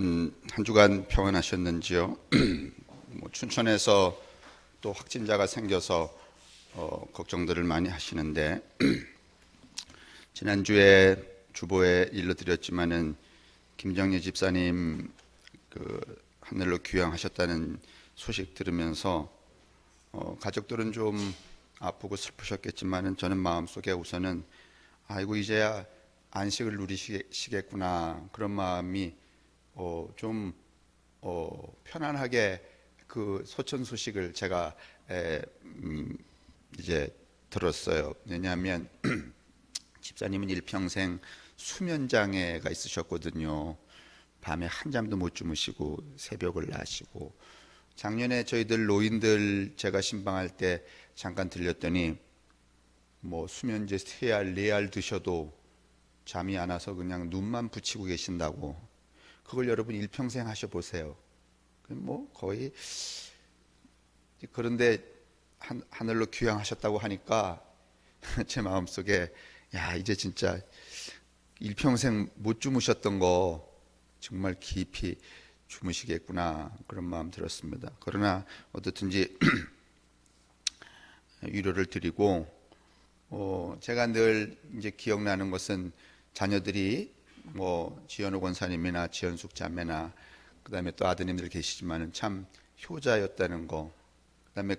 한 주간 평안하셨는지요? 춘천에서 또 확진자가 생겨서 걱정들을 많이 하시는데 지난주에 주보에 일러드렸지만은 김정리 집사님 하늘로 귀향하셨다는 소식 들으면서 가족들은 좀 아프고 슬프셨겠지만은 저는 마음속에 우선은 아이고 이제야 안식을 누리시겠구나 그런 마음이 좀 편안하게 그 소천 소식을 제가 이제 들었어요. 왜냐하면 집사님은 일평생 수면 장애가 있으셨거든요. 밤에 한잠도 못 주무시고 새벽을 나시고 작년에 저희들 노인들 제가 신방할 때 잠깐 들렸더니 뭐 수면제 3알 4알 드셔도 잠이 안 와서 그냥 눈만 붙이고 계신다고. 그걸 여러분 일평생 하셔보세요. 뭐 거의 그런데 하늘로 귀향하셨다고 하니까 제 마음속에 야 이제 진짜 일평생 못 주무셨던 거 정말 깊이 주무시겠구나 그런 마음 들었습니다. 그러나 어떻든지 위로를 드리고 제가 늘 이제 기억나는 것은 자녀들이 뭐 지현우 권사님이나 지현숙 자매나 그다음에 또 아드님들 계시지만은 참 효자였다는 거. 그다음에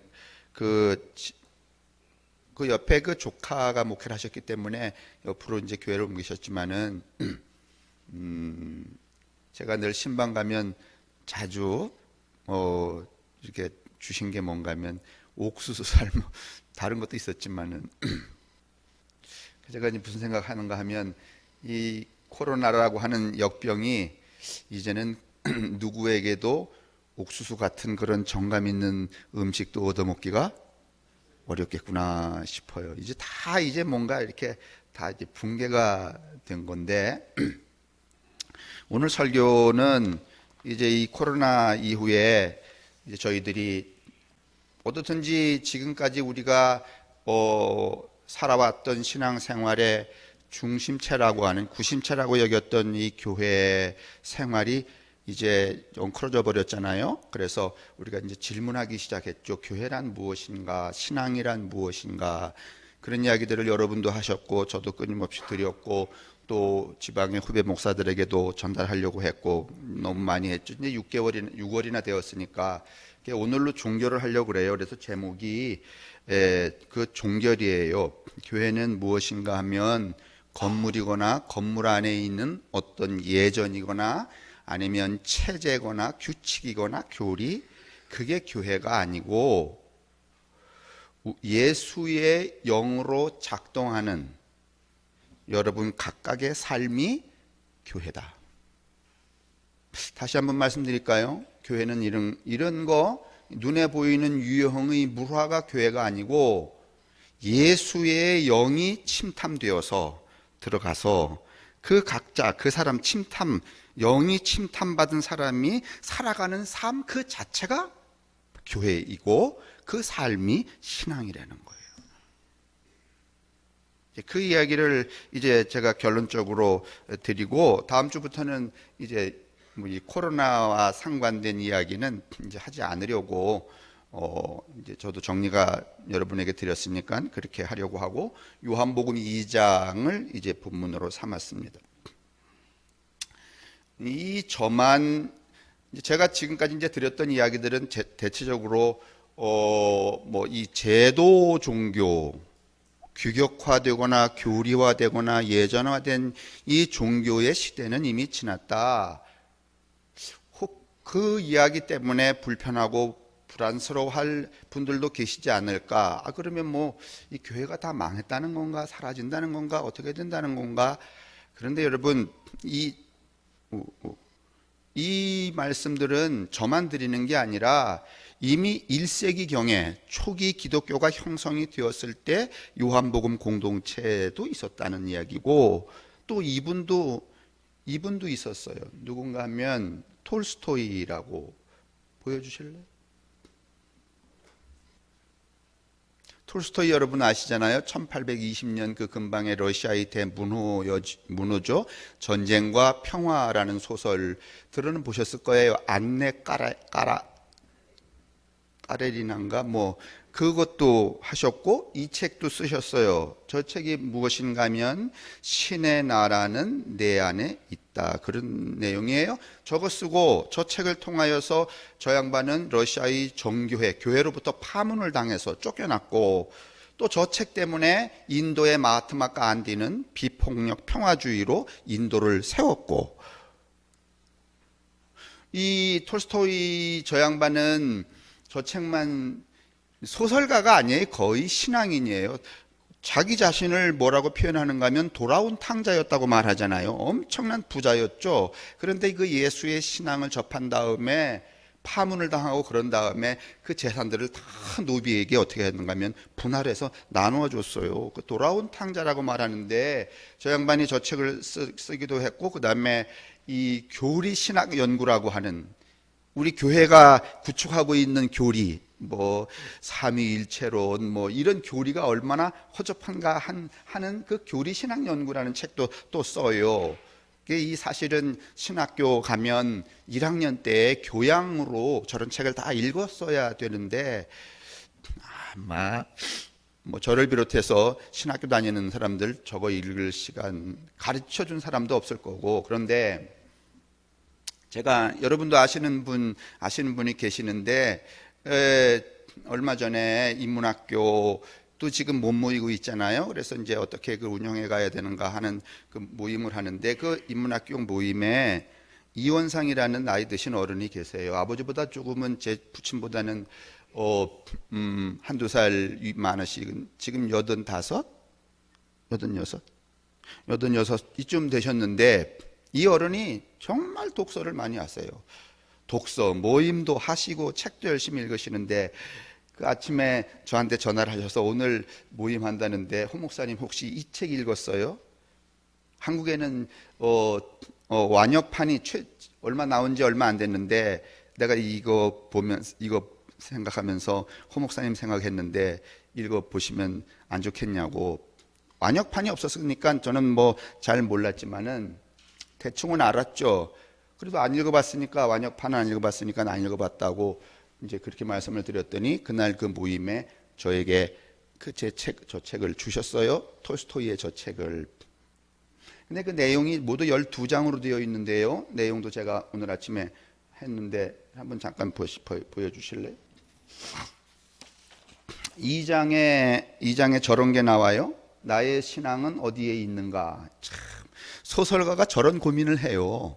그 옆에 그 조카가 목회를 하셨기 때문에 옆으로 이제 교회를 옮기셨지만은 제가 늘 신방 가면 자주 이렇게 주신 게 뭔가 하면 옥수수 삶 다른 것도 있었지만은 제가 이제 무슨 생각하는가 하면 이 코로나라고 하는 역병이 이제는 누구에게도 옥수수 같은 그런 정감 있는 음식도 얻어먹기가 어렵겠구나 싶어요. 이제 뭔가 이렇게 다 이제 붕괴가 된 건데 오늘 설교는 이제 이 코로나 이후에 이제 저희들이 어떻든지 지금까지 우리가 살아왔던 신앙생활의 중심체라고 하는 구심체라고 여겼던 이 교회 생활이 이제 엉클어져 버렸잖아요. 그래서 우리가 이제 질문하기 시작했죠. 교회란 무엇인가? 신앙이란 무엇인가? 그런 이야기들을 여러분도 하셨고 저도 끊임없이 드렸고 또 지방의 후배 목사들에게도 전달하려고 했고 너무 많이 했죠. 이제 6월이나 되었으니까 오늘로 종결을 하려고 그래요. 그래서 제목이 그 종결이에요. 교회는 무엇인가 하면 건물이거나 건물 안에 있는 어떤 예전이거나 아니면 체제거나 규칙이거나 교리, 그게 교회가 아니고 예수의 영으로 작동하는 여러분 각각의 삶이 교회다. 다시 한번 말씀드릴까요? 교회는 이런 거 눈에 보이는 유형의 물화가 교회가 아니고 예수의 영이 침탐되어서 들어가서 그 각자 그 사람 영이 침탐받은 사람이 살아가는 삶 그 자체가 교회이고 그 삶이 신앙이라는 거예요. 그 이야기를 이제 제가 결론적으로 드리고 다음 주부터는 이제 이 코로나와 상관된 이야기는 이제 하지 않으려고 이제 저도 정리가 여러분에게 드렸으니까 그렇게 하려고 하고 요한복음 2장을 이제 본문으로 삼았습니다. 이 저만 제가 지금까지 이제 드렸던 이야기들은 대체적으로 뭐 이 제도 종교 규격화되거나 교리화되거나 예전화된 이 종교의 시대는 이미 지났다. 혹 그 이야기 때문에 불편하고 불안스러워할 분들도 계시지 않을까? 그러면 뭐 이 교회가 다 망했다는 건가? 사라진다는 건가? 어떻게 된다는 건가? 그런데 여러분 이 말씀들은 저만 드리는 게 아니라 이미 1세기경에 초기 기독교가 형성이 되었을 때 요한복음 공동체도 있었다는 이야기고 또 이분도 있었어요. 누군가 하면 톨스토이라고 보여주실래요? 톨스토이 여러분 아시잖아요. 1820년 그 근방의 러시아의 대문호죠. 전쟁과 평화라는 소설 들어는 보셨을 거예요. 안내 까레리나인가 뭐 그것도 하셨고 이 책도 쓰셨어요. 저 책이 무엇인가 하면 신의 나라는 내 안에 있다, 그런 내용이에요. 저거 쓰고 저 책을 통하여서 저 양반은 러시아의 정교회, 교회로부터 파문을 당해서 쫓겨났고, 또 저 책 때문에 인도의 마하트마 간디는 비폭력 평화주의로 인도를 세웠고, 이 톨스토이 저 양반은 저 책만 소설가가 아니에요. 거의 신앙인이에요. 자기 자신을 뭐라고 표현하는가 하면 돌아온 탕자였다고 말하잖아요. 엄청난 부자였죠. 그런데 그 예수의 신앙을 접한 다음에 파문을 당하고 그런 다음에 그 재산들을 다 노비에게 어떻게 했는가 하면 분할해서 나누어 줬어요. 그 돌아온 탕자라고 말하는데 저 양반이 저 책을 쓰기도 했고, 그 다음에 이 교리 신학 연구라고 하는, 우리 교회가 구축하고 있는 교리, 뭐 삼위일체론 뭐 이런 교리가 얼마나 허접한가 하는 그 교리 신학 연구라는 책도 또 써요. 이 사실은 신학교 가면 1학년 때 교양으로 저런 책을 다 읽었어야 되는데 아마 뭐 저를 비롯해서 신학교 다니는 사람들 저거 읽을 시간 가르쳐 준 사람도 없을 거고, 그런데 제가 여러분도 아시는 분이 계시는데 얼마 전에 인문학교도 지금 못 모이고 있잖아요. 그래서 이제 어떻게 그 운영해 가야 되는가 하는 그 모임을 하는데, 그 인문학교 모임에 이원상이라는 나이 드신 어른이 계세요. 아버지보다 조금은 제 부친보다는 한두 살 많으신, 지금 85? 86 이쯤 되셨는데, 이 어른이 정말 독서를 많이 하세요. 독서 모임도 하시고 책도 열심히 읽으시는데, 그 아침에 저한테 전화를 하셔서 오늘 모임 한다는데 홍 목사님 혹시 이 책 읽었어요? 한국에는 완역판이 얼마 나온 지 얼마 안 됐는데, 내가 이거 생각하면서 홍 목사님 생각했는데 읽어 보시면 안 좋겠냐고. 완역판이 없었으니까 저는 뭐 잘 몰랐지만은 대충은 알았죠. 그래도 안 읽어봤으니까, 완역판은 안 읽어봤으니까 안 읽어봤다고 이제 그렇게 말씀을 드렸더니, 그날 그 모임에 저에게 저 책을 주셨어요. 톨스토이의 저 책을. 근데 그 내용이 모두 12장으로 되어 있는데요. 내용도 제가 오늘 아침에 했는데 한번 잠깐 보여주실래요? 2장에 저런 게 나와요. 나의 신앙은 어디에 있는가. 참, 소설가가 저런 고민을 해요.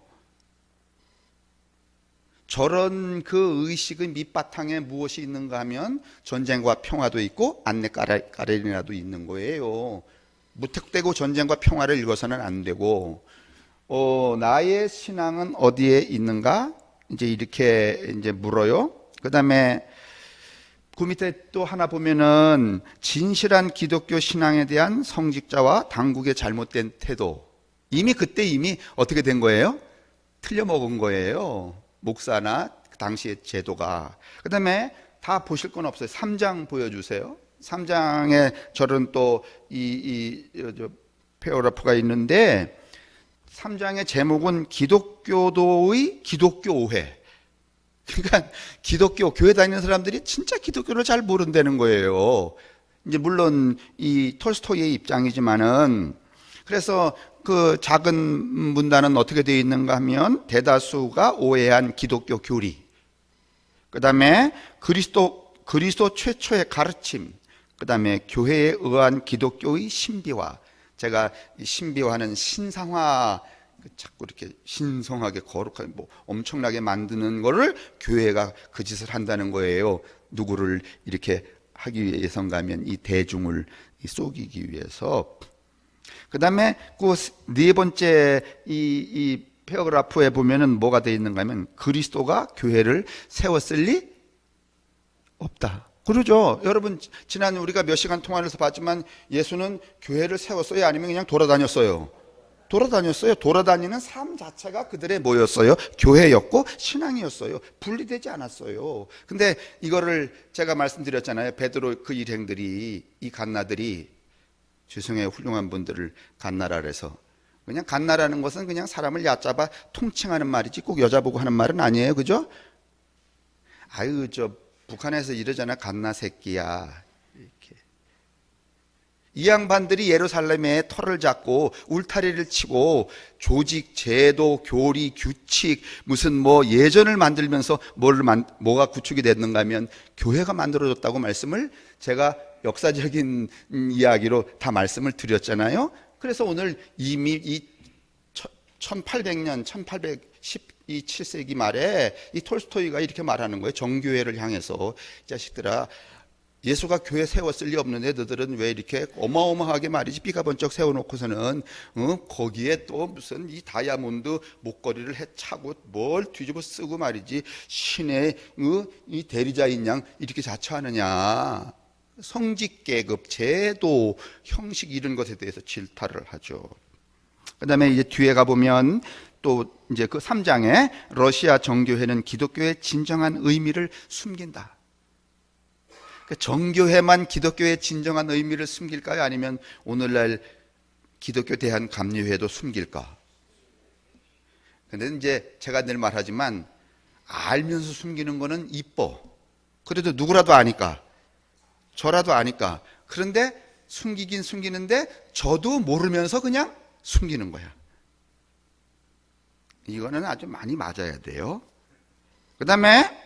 저런 그 의식의 밑바탕에 무엇이 있는가 하면 전쟁과 평화도 있고 안내 까레리나도 있는 거예요. 무턱대고 전쟁과 평화를 읽어서는 안 되고, 나의 신앙은 어디에 있는가? 이제 이렇게 이제 물어요. 그 다음에 그 밑에 또 하나 보면은 진실한 기독교 신앙에 대한 성직자와 당국의 잘못된 태도. 이미 어떻게 된 거예요? 틀려먹은 거예요. 목사나 당시의 제도가. 그 다음에 다 보실 건 없어요. 3장 보여주세요. 3장에 저런 또 페어라프가 있는데, 3장의 제목은 기독교도의 기독교오해. 그러니까 기독교 교회 다니는 사람들이 진짜 기독교를 잘 모른다는 거예요. 이제 물론 이 톨스토이의 입장이지만은, 그래서 그 작은 문단은 어떻게 되어 있는가 하면 대다수가 오해한 기독교 교리, 그 다음에 그리스도 최초의 가르침, 그 다음에 교회에 의한 기독교의 신비화. 제가 신비화는 신상화, 자꾸 이렇게 신성하게 거룩하게 뭐 엄청나게 만드는 거를 교회가 그 짓을 한다는 거예요. 누구를 이렇게 하기 위해서인가 하면 이 대중을 속이기 위해서. 그 다음에 그 네 번째 이 페어그라프에 보면은 뭐가 되어 있는가 하면 그리스도가 교회를 세웠을 리 없다. 그러죠. 여러분, 지난 우리가 몇 시간 통화를 해서 봤지만 예수는 교회를 세웠어요? 아니면 그냥 돌아다녔어요? 돌아다녔어요. 돌아다니는 삶 자체가 그들의 뭐였어요? 교회였고 신앙이었어요. 분리되지 않았어요. 근데 이거를 제가 말씀드렸잖아요. 베드로 그 일행들이, 이 갓나들이, 죄송해요, 훌륭한 분들을 갓나라 그래서, 그냥 갓나라는 것은 그냥 사람을 얕잡아 통칭하는 말이지 꼭 여자 보고 하는 말은 아니에요. 그죠? 아유, 저 북한에서 이러잖아. 갓나 새끼야. 이렇게. 이 양반들이 예루살렘에 털을 잡고 울타리를 치고 조직, 제도, 교리, 규칙, 무슨 뭐 예전을 만들면서 뭐가 구축이 됐는가 하면 교회가 만들어졌다고 말씀을 제가 역사적인 이야기로 다 말씀을 드렸잖아요. 그래서 오늘 이미 이 1800년, 1817세기 말에 이 톨스토이가 이렇게 말하는 거예요. 정교회를 향해서, 이 자식들아, 예수가 교회 세웠을 리 없는데 너희들은 왜 이렇게 어마어마하게 말이지 삐가번쩍 세워놓고서는 거기에 또 무슨 이 다이아몬드 목걸이를 해차고 뭘 뒤집어 쓰고 말이지 신의 이 대리자인 양 이렇게 자처하느냐. 성직계급, 제도, 형식 이런 것에 대해서 질타를 하죠. 그 다음에 이제 뒤에 가보면 또 이제 그 3장에 러시아 정교회는 기독교의 진정한 의미를 숨긴다. 정교회만 기독교의 진정한 의미를 숨길까요? 아니면 오늘날 기독교 대한감리회도 숨길까? 근데 이제 제가 늘 말하지만 알면서 숨기는 거는 이뻐. 그래도 누구라도 아니까. 저라도 아니까. 그런데 숨기긴 숨기는데 저도 모르면서 그냥 숨기는 거야. 이거는 아주 많이 맞아야 돼요. 그 다음에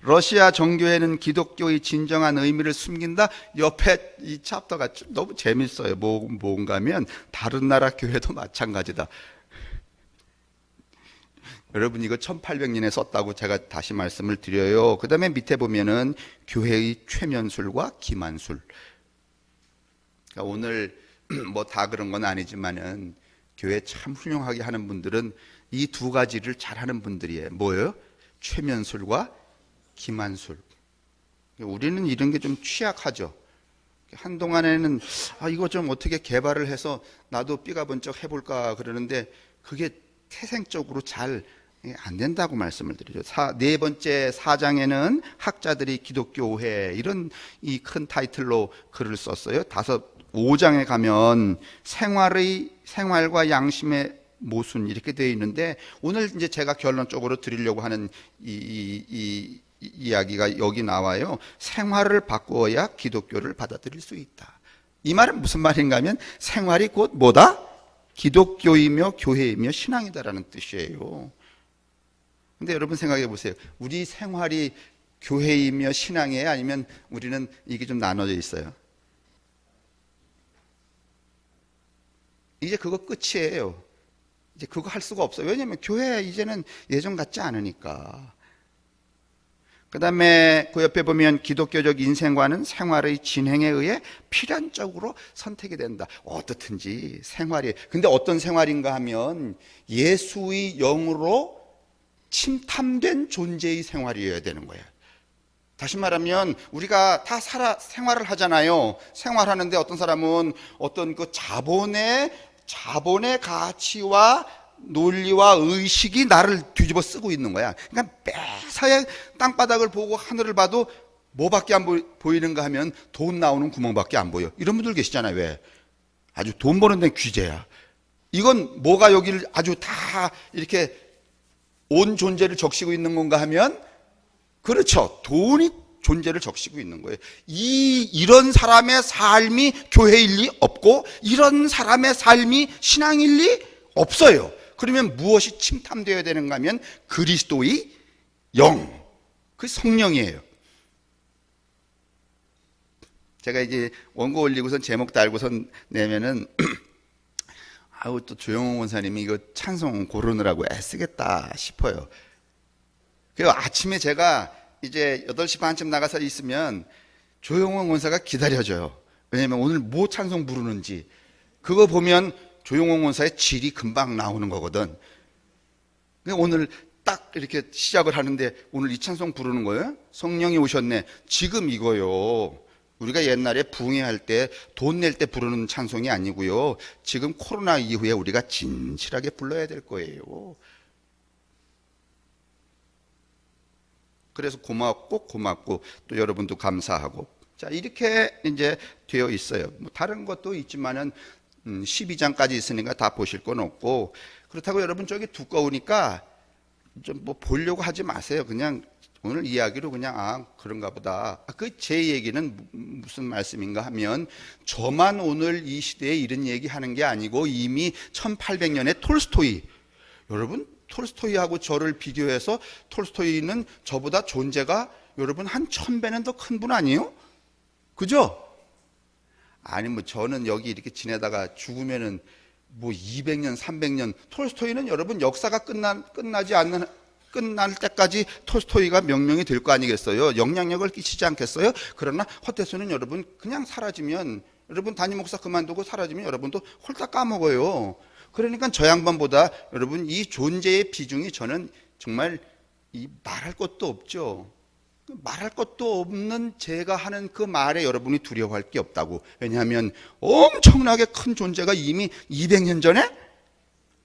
러시아 정교회는 기독교의 진정한 의미를 숨긴다. 옆에 이 챕터가 너무 재밌어요. 뭔가 하면 다른 나라 교회도 마찬가지다. 여러분 이거 1800년에 썼다고 제가 다시 말씀을 드려요. 그 다음에 밑에 보면은 교회의 최면술과 기만술. 그러니까 오늘 뭐 다 그런 건 아니지만은 교회 참 훌륭하게 하는 분들은 이 두 가지를 잘하는 분들이에요. 뭐예요? 최면술과 기만술. 우리는 이런 게 좀 취약하죠. 한동안에는 이거 좀 어떻게 개발을 해서 나도 삐가번쩍 해볼까 그러는데 그게 태생적으로 잘 안 된다고 말씀을 드리죠. 네 번째 4장에는 학자들이 기독교회 이런 이 큰 타이틀로 글을 썼어요. 5장에 가면 생활과 양심의 모순 이렇게 되어 있는데 오늘 이제 제가 결론적으로 드리려고 하는 이 이야기가 여기 나와요. 생활을 바꾸어야 기독교를 받아들일 수 있다. 이 말은 무슨 말인가 하면 생활이 곧 뭐다? 기독교이며 교회이며 신앙이다라는 뜻이에요. 근데 여러분 생각해 보세요. 우리 생활이 교회이며 신앙이에요? 아니면 우리는 이게 좀 나눠져 있어요? 이제 그거 끝이에요. 이제 그거 할 수가 없어요. 왜냐하면 교회 이제는 예전 같지 않으니까. 그 다음에 그 옆에 보면 기독교적 인생관은 생활의 진행에 의해 필연적으로 선택이 된다. 어떻든지 생활이. 근데 어떤 생활인가 하면 예수의 영으로 침탐된 존재의 생활이어야 되는 거예요. 다시 말하면 우리가 다 생활을 하잖아요. 생활하는데 어떤 사람은 어떤 그 자본의 가치와 논리와 의식이 나를 뒤집어 쓰고 있는 거야. 그러니까 매사에 땅바닥을 보고 하늘을 봐도 뭐밖에 안 보이는가 하면 돈 나오는 구멍밖에 안 보여. 이런 분들 계시잖아요. 왜? 아주 돈 버는 데는 귀재야. 이건 뭐가 여기를 아주 다 이렇게 온 존재를 적시고 있는 건가 하면 그렇죠. 돈이 존재를 적시고 있는 거예요. 이런 사람의 삶이 교회일 리 없고 이런 사람의 삶이 신앙일 리 없어요. 그러면 무엇이 침탐되어야 되는가 하면 그리스도의 영, 그 성령이에요. 제가 이제 원고 올리고선 제목 달고선 내면은 또 조영호 원사님이 이거 찬송 고르느라고 애쓰겠다 싶어요. 그래서 아침에 제가 이제 8시 반쯤 나가서 있으면 조영호 원사가 기다려줘요. 왜냐면 오늘 뭐 찬송 부르는지 그거 보면 조영호 원사의 질이 금방 나오는 거거든. 오늘 딱 이렇게 시작을 하는데 오늘 이 찬송 부르는 거예요. 성령이 오셨네. 지금 이거요. 우리가 옛날에 붕해할 때 돈 낼 때 부르는 찬송이 아니고요. 지금 코로나 이후에 우리가 진실하게 불러야 될 거예요. 그래서 고맙고 또 여러분도 감사하고. 자, 이렇게 이제 되어 있어요. 뭐 다른 것도 있지만은 12장까지 있으니까 다 보실 건 없고, 그렇다고 여러분 저기 두꺼우니까 좀 뭐 보려고 하지 마세요. 그냥 오늘 이야기로 그냥 그런가 보다. 그 제 얘기는 무슨 말씀인가 하면, 저만 오늘 이 시대에 이런 얘기 하는 게 아니고 이미 1800년에 톨스토이, 여러분 톨스토이하고 저를 비교해서 톨스토이는 저보다 존재가 여러분 한 1000배는 더 큰 분 아니에요? 그죠? 아니 뭐 저는 여기 이렇게 지내다가 죽으면은 뭐 200년 300년, 톨스토이는 여러분 역사가 끝날 때까지 톨스토이가 명명이 될 거 아니겠어요? 영향력을 끼치지 않겠어요? 그러나 허태수는 여러분 그냥 사라지면, 여러분 담임 목사 그만두고 사라지면 여러분도 홀딱 까먹어요. 그러니까 저 양반보다 여러분 이 존재의 비중이 저는 정말 말할 것도 없죠. 말할 것도 없는 제가 하는 그 말에 여러분이 두려워할 게 없다고. 왜냐하면 엄청나게 큰 존재가 이미 200년 전에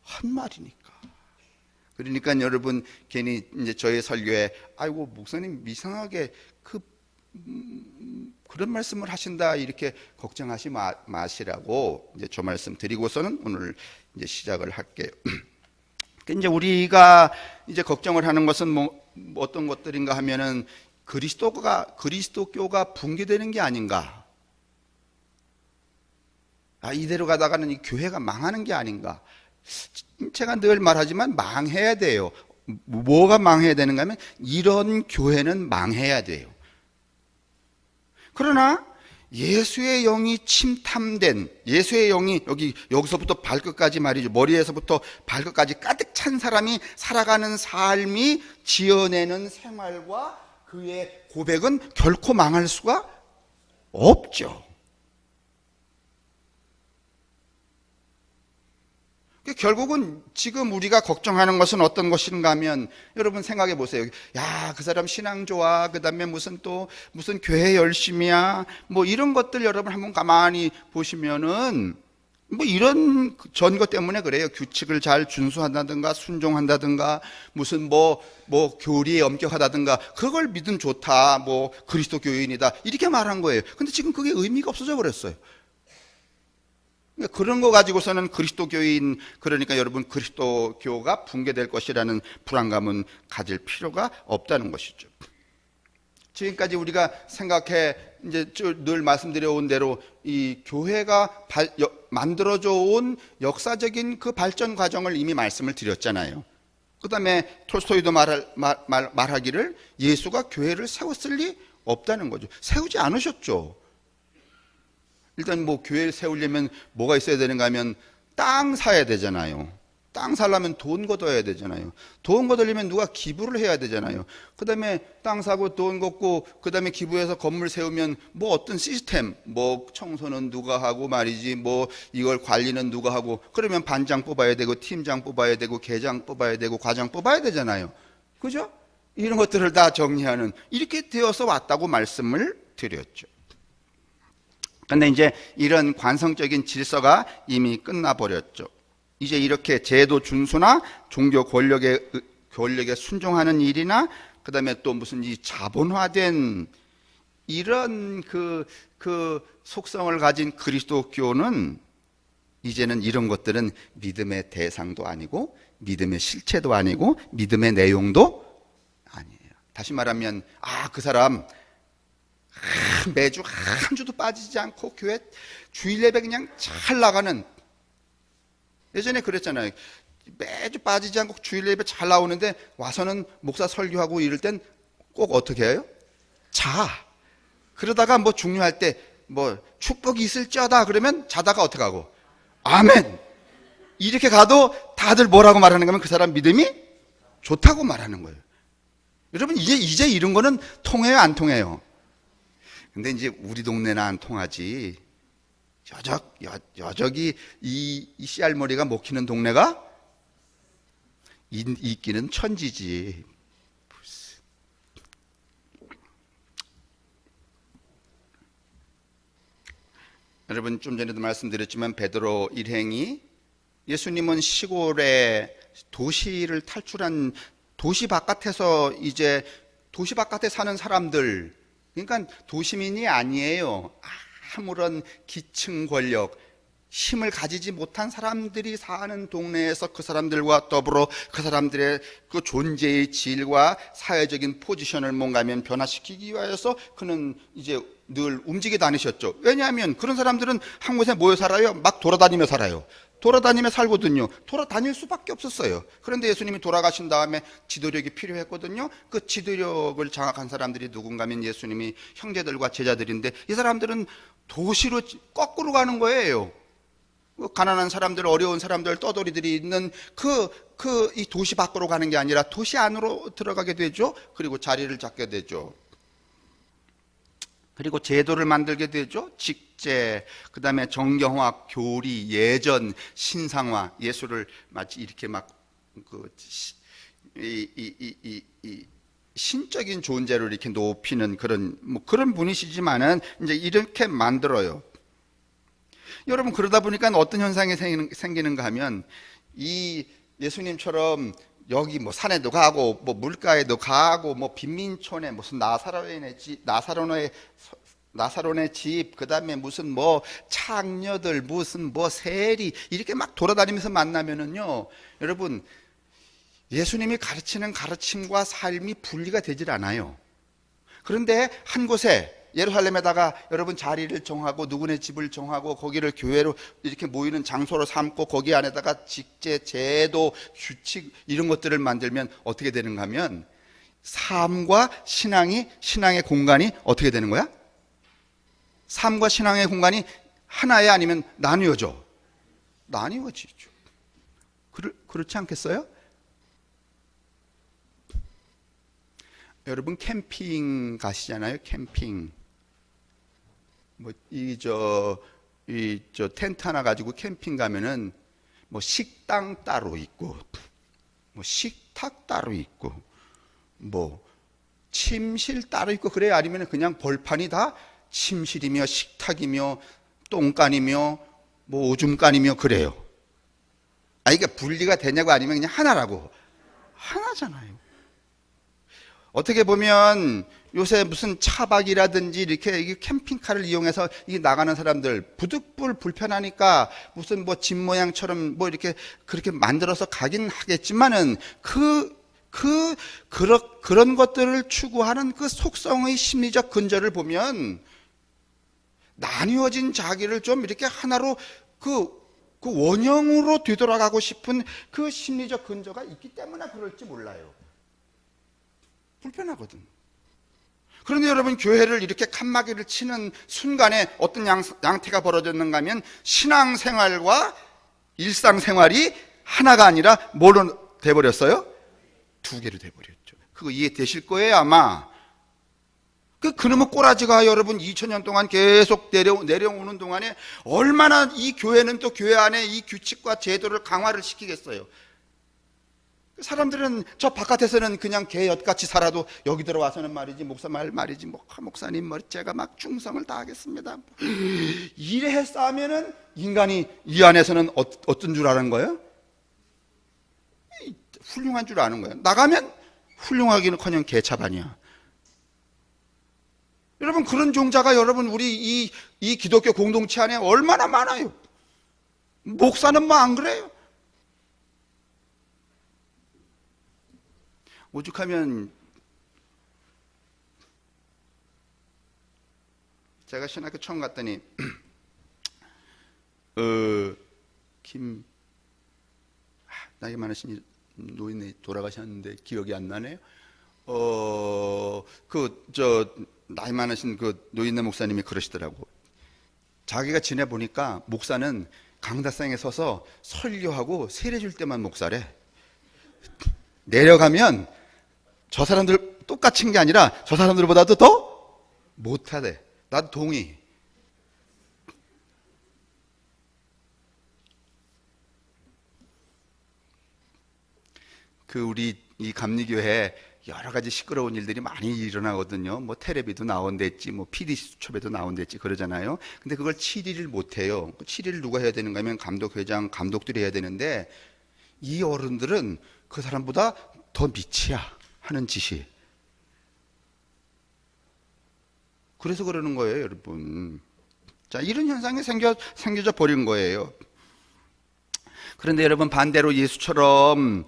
한 말이니까. 그러니까 여러분 괜히 이제 저의 설교에 아이고 목사님 이상하게 그런 말씀을 하신다 이렇게 걱정하지 마시라고 이제 저 말씀 드리고서는 오늘 이제 시작을 할게요. 이제 우리가 이제 걱정을 하는 것은 뭐 어떤 것들인가 하면은 그리스도교가 붕괴되는 게 아닌가. 이대로 가다가는 이 교회가 망하는 게 아닌가. 제가 늘 말하지만 망해야 돼요. 뭐가 망해야 되는가 하면 이런 교회는 망해야 돼요. 그러나 예수의 영이 침탐된, 예수의 영이 여기서부터 발끝까지 말이죠. 머리에서부터 발끝까지 가득 찬 사람이 살아가는 삶이 지어내는 생활과 그의 고백은 결코 망할 수가 없죠. 결국은 지금 우리가 걱정하는 것은 어떤 것인가 하면, 여러분 생각해 보세요. 야, 그 사람 신앙 좋아. 그 다음에 무슨 교회 열심이야. 뭐 이런 것들 여러분 한번 가만히 보시면은 뭐 이런 전거 때문에 그래요. 규칙을 잘 준수한다든가 순종한다든가 무슨 뭐 교리에 엄격하다든가 그걸 믿음 좋다. 뭐 그리스도 교인이다. 이렇게 말한 거예요. 근데 지금 그게 의미가 없어져 버렸어요. 그런 거 가지고서는 그리스도교인, 그러니까 여러분 그리스도교가 붕괴될 것이라는 불안감은 가질 필요가 없다는 것이죠. 지금까지 우리가 생각해 이제 늘 말씀드려 온 대로 이 교회가 만들어져 온 역사적인 그 발전 과정을 이미 말씀을 드렸잖아요. 그 다음에 톨스토이도 말하기를 예수가 교회를 세웠을 리 없다는 거죠. 세우지 않으셨죠. 일단 뭐 교회를 세우려면 뭐가 있어야 되는가 하면 땅 사야 되잖아요. 땅 사려면 돈 걷어야 되잖아요. 돈 걷으려면 누가 기부를 해야 되잖아요. 그 다음에 땅 사고 돈 걷고 그 다음에 기부해서 건물 세우면 뭐 어떤 시스템, 뭐 청소는 누가 하고 말이지, 뭐 이걸 관리는 누가 하고, 그러면 반장 뽑아야 되고 팀장 뽑아야 되고 계장 뽑아야 되고 과장 뽑아야 되잖아요. 그죠? 이런 것들을 다 정리하는, 이렇게 되어서 왔다고 말씀을 드렸죠. 근데 이제 이런 관성적인 질서가 이미 끝나버렸죠. 이제 이렇게 제도 준수나 종교 권력에 순종하는 일이나 그 다음에 또 무슨 이 자본화된 이런 그 속성을 가진 그리스도교는 이제는 이런 것들은 믿음의 대상도 아니고 믿음의 실체도 아니고 믿음의 내용도 아니에요. 다시 말하면 그 사람 매주 한 주도 빠지지 않고 교회 주일 예배 그냥 잘 나가는, 예전에 그랬잖아요. 매주 빠지지 않고 주일 예배 잘 나오는데 와서는 목사 설교하고 이럴 땐 꼭 어떻게 해요? 그러다가 뭐 중요할 때 뭐 축복이 있을지어다 그러면 자다가 어떻게 하고 아멘 이렇게 가도 다들 뭐라고 말하는가 하면 그 사람 믿음이 좋다고 말하는 거예요. 여러분 이제 이런 거는 통해요 안 통해요? 근데 이제 우리 동네는 안 통하지. 여적이 이 씨알머리가 먹히는 동네가 있기는 천지지. 여러분 좀 전에도 말씀드렸지만 베드로 일행이 예수님은 시골에 도시를 탈출한 도시 바깥에서 이제 도시 바깥에 사는 사람들, 그러니까 도시민이 아니에요. 아무런 기층 권력, 힘을 가지지 못한 사람들이 사는 동네에서 그 사람들과 더불어 그 사람들의 그 존재의 질과 사회적인 포지션을 뭔가면 변화시키기 위해서 그는 이제 늘 움직여 다니셨죠. 왜냐하면 그런 사람들은 한 곳에 모여 살아요. 막 돌아다니며 살아요. 돌아다니며 살거든요. 돌아다닐 수밖에 없었어요. 그런데 예수님이 돌아가신 다음에 지도력이 필요했거든요. 그 지도력을 장악한 사람들이 누군가면 예수님이 형제들과 제자들인데, 이 사람들은 도시로 거꾸로 가는 거예요. 가난한 사람들, 어려운 사람들, 떠돌이들이 있는 이 도시 밖으로 가는 게 아니라 도시 안으로 들어가게 되죠. 그리고 자리를 잡게 되죠. 그리고 제도를 만들게 되죠. 직제, 그 다음에 정경화, 교리, 예전, 신상화, 예수를 마치 이렇게 막 신적인 존재로 이렇게 높이는 그런 분이시지만은 이제 이렇게 만들어요. 여러분, 그러다 보니까 어떤 현상이 생기는가 하면, 이 예수님처럼 여기 뭐 산에도 가고 뭐 물가에도 가고 뭐 빈민촌에 무슨 나사로네 집, 그다음에 무슨 뭐 창녀들, 무슨 뭐 세리, 이렇게 막 돌아다니면서 만나면은요, 여러분, 예수님이 가르치는 가르침과 삶이 분리가 되질 않아요. 그런데 한 곳에 예루살렘에다가 여러분 자리를 정하고 누구네 집을 정하고 거기를 교회로 이렇게 모이는 장소로 삼고 거기 안에다가 직제, 제도, 규칙 이런 것들을 만들면 어떻게 되는가 하면, 삶과 신앙의 공간이 어떻게 되는 거야? 삶과 신앙의 공간이 하나야, 아니면 나뉘어져? 나뉘어지죠. 그렇지 않겠어요? 여러분 캠핑 가시잖아요. 캠핑. 뭐 텐트 하나 가지고 캠핑 가면은 뭐 식당 따로 있고, 뭐 식탁 따로 있고, 뭐 침실 따로 있고 그래요? 아니면 그냥 벌판이 다 침실이며 식탁이며 똥간이며 뭐 오줌간이며 그래요? 이게 분리가 되냐고, 아니면 그냥 하나라고? 하나잖아요. 어떻게 보면 요새 무슨 차박이라든지 이렇게 캠핑카를 이용해서 나가는 사람들, 부득불 불편하니까 무슨 뭐 집 모양처럼 뭐 이렇게 그렇게 만들어서 가긴 하겠지만은 그런 것들을 추구하는 그 속성의 심리적 근저를 보면, 나뉘어진 자기를 좀 이렇게 하나로 그 원형으로 되돌아가고 싶은 그 심리적 근저가 있기 때문에 그럴지 몰라요. 불편하거든. 그런데 여러분, 교회를 이렇게 칸막이를 치는 순간에 어떤 양태가 벌어졌는가 하면, 신앙생활과 일상생활이 하나가 아니라 뭘로 돼버렸어요? 두 개로 돼버렸죠. 그거 이해되실 거예요 아마. 그놈의 꼬라지가 여러분 2000년 동안 계속 내려오는 동안에 얼마나 이 교회는 또 교회 안에 이 규칙과 제도를 강화를 시키겠어요. 사람들은 저 바깥에서는 그냥 개엿같이 살아도 여기 들어와서는 말이지, 말이지, 목사님 제가 막 충성을 다하겠습니다, 이래 싸우면은 인간이 이 안에서는 어떤 줄 아는 거예요? 훌륭한 줄 아는 거예요. 나가면 훌륭하기는커녕 개차반이야. 여러분, 그런 종자가 여러분 우리 이 기독교 공동체 안에 얼마나 많아요. 목사는 뭐 안 그래요? 오죽하면 제가 신학교 처음 갔더니 나이 많으신 노인이 돌아가셨는데 기억이 안 나네요. 나이 많으신 그 노인네 목사님이 그러시더라고. 자기가 지내보니까 목사는 강다상에 서서 설교하고 세례 줄 때만 목사래. 내려가면 저 사람들 똑같은 게 아니라 저 사람들보다도 더 못하대. 나도 동의. 우리 이 감리교회 여러 가지 시끄러운 일들이 많이 일어나거든요. 뭐 텔레비도 나온댔지, 뭐 PD 수첩에도 나온댔지 그러잖아요. 근데 그걸 치리를 못해요. 치리를 누가 해야 되는가 하면 감독회장, 감독들이 해야 되는데 이 어른들은 그 사람보다 더 밑이야, 하는 짓이. 그래서 그러는 거예요, 여러분. 자, 이런 현상이 생겨져 버린 거예요. 그런데 여러분, 반대로 예수처럼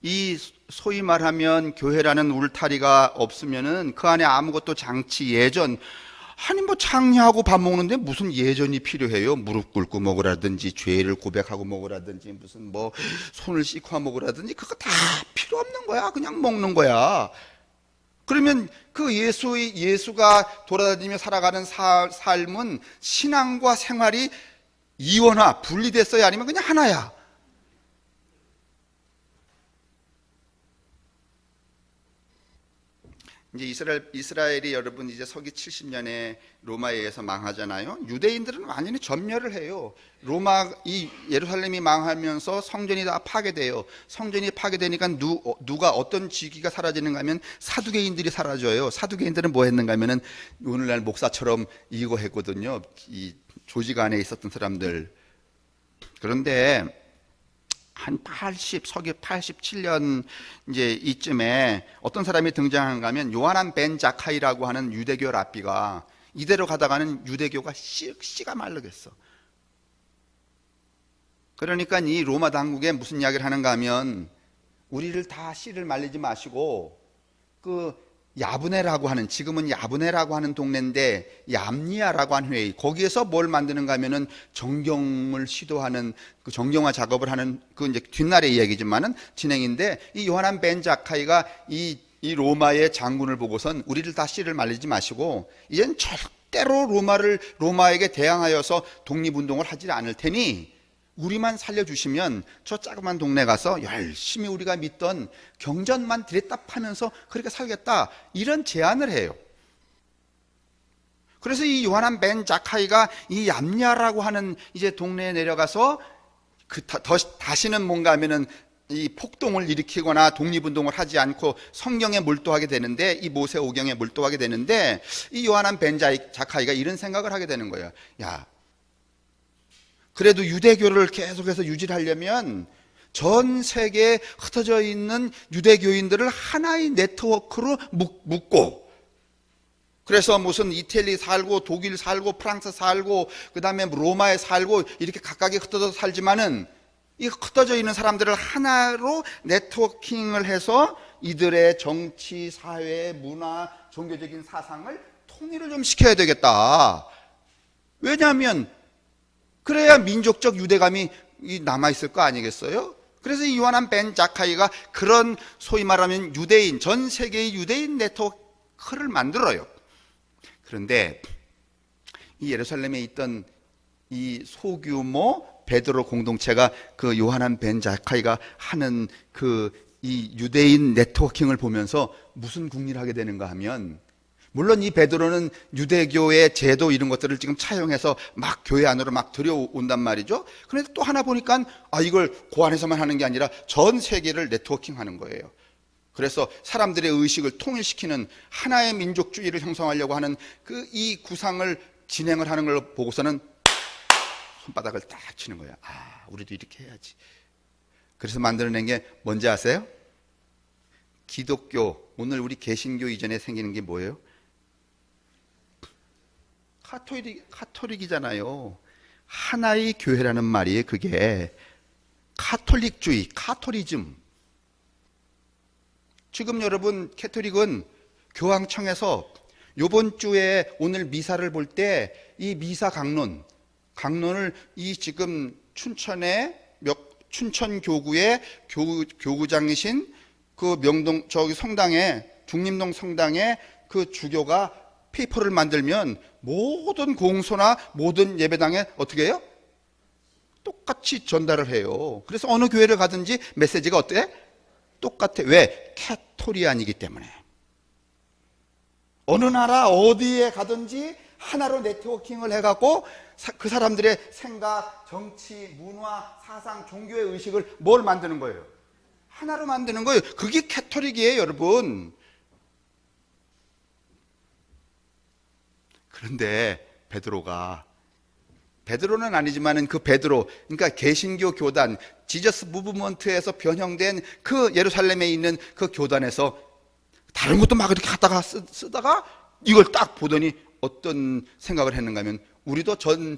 이 소위 말하면 교회라는 울타리가 없으면은 그 안에 아무것도 장치, 예전, 아니 뭐 장례하고 밥 먹는데 무슨 예전이 필요해요? 무릎 꿇고 먹으라든지, 죄를 고백하고 먹으라든지, 무슨 뭐 손을 씻고 먹으라든지, 그거 다 필요 없는 거야. 그냥 먹는 거야. 그러면 그 예수가 돌아다니며 살아가는 삶은 신앙과 생활이 이원화, 분리됐어야 아니면 그냥 하나야. 이제 이스라엘이 여러분 이제 서기 70년에 로마에 의해서 망하잖아요. 유대인들은 완전히 전멸을 해요. 이 예루살렘이 망하면서 성전이 다 파괴돼요. 성전이 파괴되니까 누가 어떤 직위가 사라지는가 하면 사두개인들이 사라져요. 사두개인들은 뭐 했는가 하면은 오늘날 목사처럼 이거 했거든요. 이 조직 안에 있었던 사람들. 그런데 한 서기 87년 이제 이쯤에 어떤 사람이 등장한가 하면 요하난 벤 자카이라고 하는 유대교 랍비가, 이대로 가다가는 유대교가 씨가 말르겠어. 그러니까 이 로마 당국에 무슨 이야기를 하는가 하면, 우리를 다 씨를 말리지 마시고 그 야브네라고 하는, 지금은 야브네라고 하는 동네인데 얌니아라고 하는 회의, 거기에서 뭘 만드는가 하면은 정경을 시도하는, 그 정경화 작업을 하는, 그 이제 뒷날의 이야기지만은 진행인데, 이 요하난 벤 자카이가 이 로마의 장군을 보고선 우리를 다 씨를 말리지 마시고 이젠 절대로 로마에게 대항하여서 독립운동을 하지 않을 테니 우리만 살려주시면 저 자그만 동네 가서 열심히 우리가 믿던 경전만 들였다 파면서 그렇게 살겠다, 이런 제안을 해요. 그래서 이 요하난 벤 자카이가 이 얌냐라고 하는 이제 동네에 내려가서 다시는 뭔가 하면은 이 폭동을 일으키거나 독립운동을 하지 않고 성경에 몰두하게 되는데, 이 모세오경에 몰두하게 되는데, 이 요하난 벤 자카이가 이런 생각을 하게 되는 거예요. 야, 그래도 유대교를 계속해서 유지하려면 전 세계에 흩어져 있는 유대교인들을 하나의 네트워크로 묶고, 그래서 무슨 이태리 살고 독일 살고 프랑스 살고 그 다음에 로마에 살고 이렇게 각각이 흩어져 살지만은 이 흩어져 있는 사람들을 하나로 네트워킹을 해서 이들의 정치, 사회, 문화, 종교적인 사상을 통일을 좀 시켜야 되겠다. 왜냐하면 그래야 민족적 유대감이 남아있을 거 아니겠어요? 그래서 이 요하난 벤 자카이가 그런 소위 말하면 유대인, 전 세계의 유대인 네트워크를 만들어요. 그런데 이 예루살렘에 있던 이 소규모 베드로 공동체가 그 요하난 벤 자카이가 하는 이 유대인 네트워킹을 보면서 무슨 궁리를 하게 되는가 하면, 물론 이 베드로는 유대교의 제도 이런 것들을 지금 차용해서 막 교회 안으로 막 들여온단 말이죠. 그런데 또 하나 보니까 이걸 고안에서만 하는 게 아니라 전 세계를 네트워킹하는 거예요. 그래서 사람들의 의식을 통일시키는 하나의 민족주의를 형성하려고 하는 이 구상을 진행을 하는 걸 보고서는 손바닥을 딱 치는 거야. 우리도 이렇게 해야지. 그래서 만들어낸 게 뭔지 아세요? 기독교, 오늘 우리 개신교 이전에 생기는 게 뭐예요? 카톨릭이잖아요. 하나의 교회라는 말이에요. 그게 카톨릭주의, 카톨리즘. 지금 여러분, 캐톨릭은 교황청에서 이번 주에 오늘 미사를 볼 때 이 미사 강론을 이 지금 춘천 교구의 교구장이신 그 성당에, 중림동 성당에 그 주교가 페이퍼를 만들면 모든 공소나 모든 예배당에 어떻게 해요? 똑같이 전달을 해요. 그래서 어느 교회를 가든지 메시지가 어때? 똑같아. 왜? 캐토리안이기 때문에. 어느 나라 어디에 가든지 하나로 네트워킹을 해갖고 그 사람들의 생각, 정치, 문화, 사상, 종교의 의식을 뭘 만드는 거예요? 하나로 만드는 거예요. 그게 캐토릭이에요, 여러분. 그런데 베드로는 아니지만은 그 베드로, 그러니까 개신교 교단, 지저스 무브먼트에서 변형된 그 예루살렘에 있는 그 교단에서 다른 것도 막 이렇게 갖다가 쓰다가 이걸 딱 보더니 어떤 생각을 했는가 하면, 우리도 전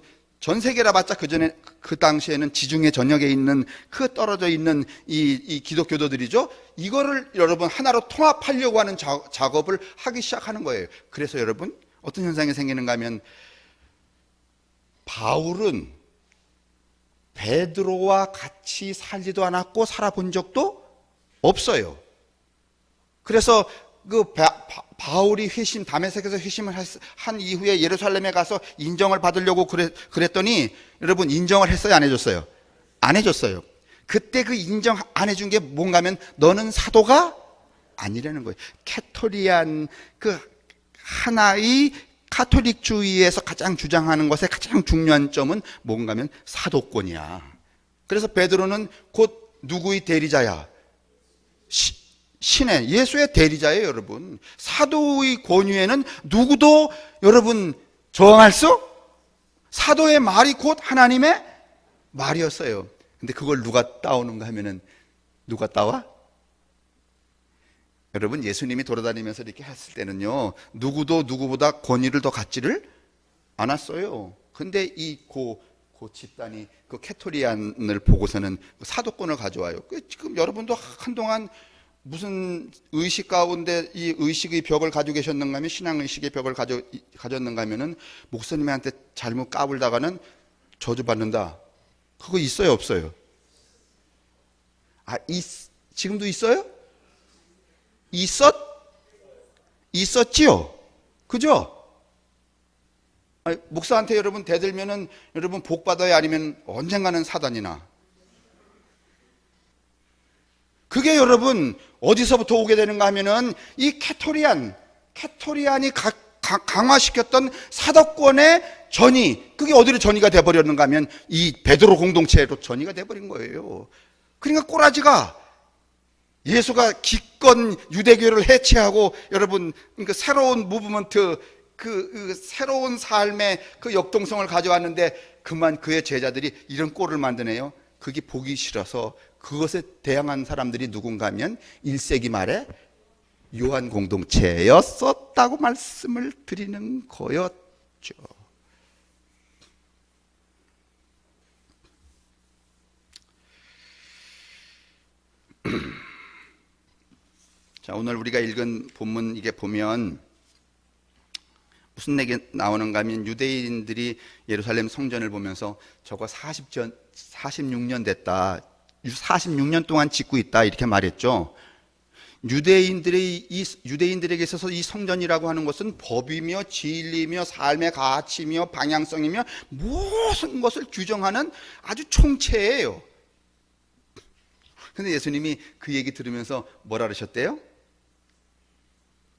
세계라 봤자 그 당시에는 지중해 전역에 있는 그 떨어져 있는 이 기독교도들이죠. 이거를 여러분 하나로 통합하려고 하는 작업을 하기 시작하는 거예요. 그래서 여러분 어떤 현상이 생기는가 하면, 바울은 베드로와 같이 살지도 않았고 살아본 적도 없어요. 그래서 그 바울이 다메섹에서 회심을 한 이후에 예루살렘에 가서 인정을 받으려고 그랬더니 여러분, 인정을 했어요, 안 해줬어요? 안 해줬어요. 그때 그 인정 안 해준 게 뭔가 하면, 너는 사도가 아니라는 거예요. 캐토리안, 그 하나의 카톨릭주의에서 가장 주장하는 것의 가장 중요한 점은 뭔가 하면 사도권이야. 그래서 베드로는 곧 누구의 대리자야? 신의, 예수의 대리자예요, 여러분. 사도의 권위에는 누구도 여러분 저항할 수? 사도의 말이 곧 하나님의 말이었어요. 근데 그걸 누가 따오는가 하면은, 누가 따와? 여러분, 예수님이 돌아다니면서 이렇게 했을 때는요, 누구도 누구보다 권위를 더 갖지를 않았어요. 근데 이 집단이 그 캐토리안을 보고서는 사도권을 가져와요. 지금 여러분도 한동안 무슨 의식 가운데 이 의식의 벽을 가지고 계셨는가 하면, 신앙의식의 벽을 가졌는가 하면은, 목사님한테 잘못 까불다가는 저주받는다. 그거 있어요, 없어요? 지금도 있어요? 있었지요? 그죠? 목사한테 여러분 대들면은 여러분 복 받아야, 아니면 언젠가는 사단이나. 그게 여러분 어디서부터 오게 되는가 하면은, 이 캐토리안이 강화시켰던 사도권의 전이, 그게 어디로 전이가 돼버렸는가 하면 이 베드로 공동체로 전이가 돼버린 거예요. 그러니까 꼬라지가, 예수가 기껏 유대교를 해체하고 여러분 그 새로운 무브먼트, 그 새로운 삶의 그 역동성을 가져왔는데, 그만 그의 제자들이 이런 꼴을 만드네요. 그게 보기 싫어서 그것에 대항한 사람들이 누군가 하면 1세기 말에 요한 공동체였었다고 말씀을 드리는 거였죠. 자, 오늘 우리가 읽은 본문 이게 보면 무슨 얘기 나오는가 하면, 유대인들이 예루살렘 성전을 보면서 저거 46년 됐다, 46년 동안 짓고 있다, 이렇게 말했죠. 유대인들에게 있어서 이 성전이라고 하는 것은 법이며 진리며 삶의 가치며 방향성이며 모든 것을 규정하는 아주 총체예요. 근데 예수님이 그 얘기 들으면서 뭐라 그러셨대요?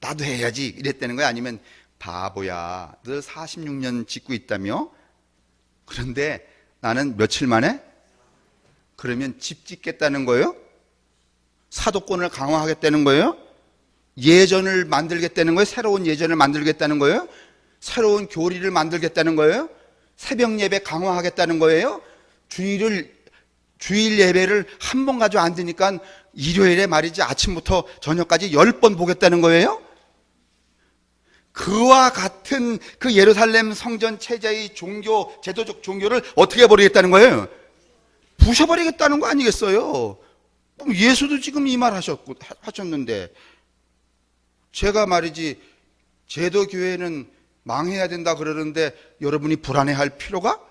나도 해야지 이랬다는 거야? 아니면 바보야, 너 46년 짓고 있다며? 그런데 나는 며칠 만에? 그러면 집 짓겠다는 거예요? 사도권을 강화하겠다는 거예요? 예전을 만들겠다는 거예요? 새로운 예전을 만들겠다는 거예요? 새로운 교리를 만들겠다는 거예요? 새벽 예배 강화하겠다는 거예요? 주일 예배를 한 번 가지고 안 되니까 일요일에 말이지 아침부터 저녁까지 10번 보겠다는 거예요? 그와 같은 그 예루살렘 성전 체제의 제도적 종교를 어떻게 해버리겠다는 거예요? 부셔버리겠다는 거 아니겠어요? 예수도 지금 이 말 하셨는데, 제가 말이지 제도교회는 망해야 된다 그러는데 여러분이 불안해할 필요가?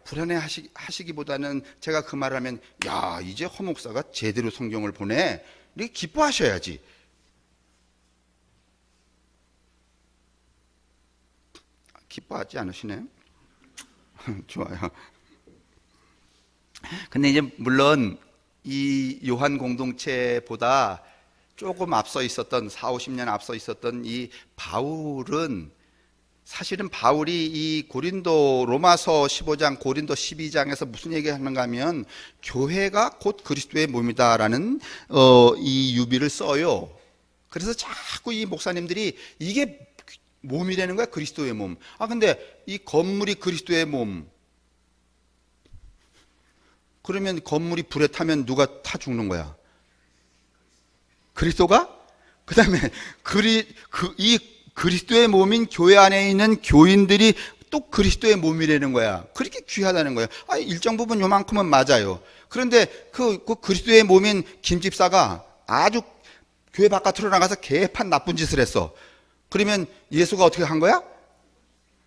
불안해하시기보다는 제가 그 말을 하면, 야, 이제 허 목사가 제대로 성경을 보내, 이렇게 기뻐하셔야지. 기뻐하지 않으시네요? 좋아요. 근데 이제 물론 이 요한 공동체보다 조금 앞서 있었던 40-50년 앞서 있었던 이 바울은 사실은 바울이 이 고린도 로마서 15장, 고린도 12장에서 무슨 얘기하는가 하면 교회가 곧 그리스도의 몸이다라는 이 유비를 써요. 그래서 자꾸 이 목사님들이 이게 몸이라는 거야, 그리스도의 몸. 근데 이 건물이 그리스도의 몸. 그러면 건물이 불에 타면 누가 타 죽는 거야? 그리스도가? 그 다음에 이 그리스도의 몸인 교회 안에 있는 교인들이 또 그리스도의 몸이라는 거야. 그렇게 귀하다는 거야. 일정 부분 요만큼은 맞아요. 그런데 그 그리스도의 몸인 김 집사가 아주 교회 바깥으로 나가서 개판 나쁜 짓을 했어. 그러면 예수가 어떻게 한 거야?